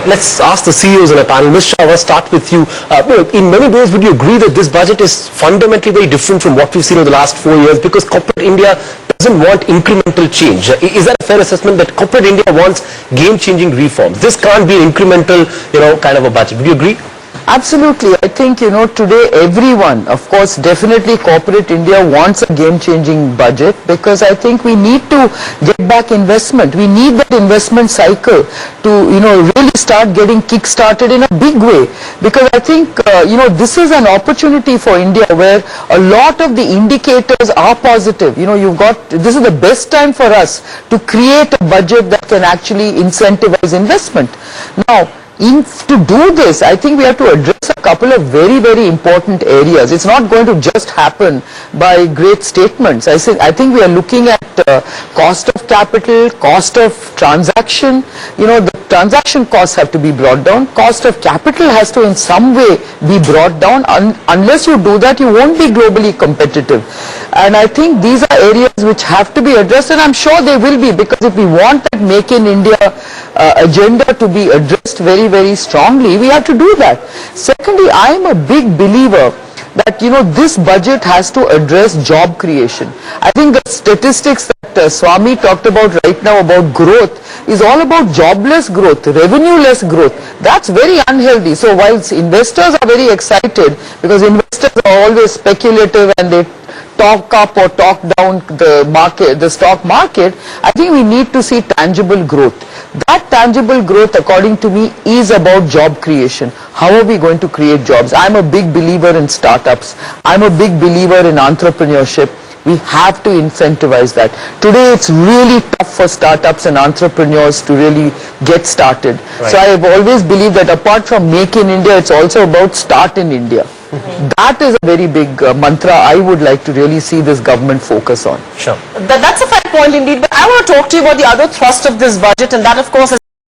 let's ask the CEOs in a panel. Ms. Shaw, I'll start with you. In many ways, would you agree that this budget is fundamentally very different from what we've seen over the last 4 years, because corporate India doesn't want incremental change? Is that a fair assessment, that corporate India wants game-changing reforms? This can't be an incremental, kind of a budget. Would you agree? Absolutely. I think, today everyone, of course, definitely corporate India wants a game-changing budget, because I think we need to get back investment. We need that investment cycle to, really start getting kick-started in a big way. Because I think, this is an opportunity for India where a lot of the indicators are positive. This is the best time for us to create a budget that can actually incentivize investment. Now, to do this, I think we have to address a couple of very, very important areas. It's not going to just happen by great statements. I think we are looking at cost of capital, cost of transaction. The transaction costs have to be brought down. Cost of capital has to in some way be brought down. Unless you do that, you won't be globally competitive. And I think these are areas which have to be addressed, and I'm sure they will be, because if we want that Make in India agenda to be addressed very, very strongly, we have to do that. Secondly, I am a big believer that, this budget has to address job creation. I think the statistics that Swami talked about right now about growth is all about jobless growth, revenue-less growth. That's very unhealthy. So whilst investors are very excited, because investors are always speculative and they talk up or talk down the stock market, I think we need to see tangible growth. That tangible growth, according to me, is about job creation. How are we going to create jobs? I'm a big believer in startups. I'm a big believer in entrepreneurship. We have to incentivize that. Today, it's really tough for startups and entrepreneurs to really get started. Right. So I have always believed that apart from Make in India, it's also about Start in India. That is a very big mantra I would like to really see this government focus on. Sure. That's a fair point indeed, but I want to talk to you about the other thrust of this budget, and that of course is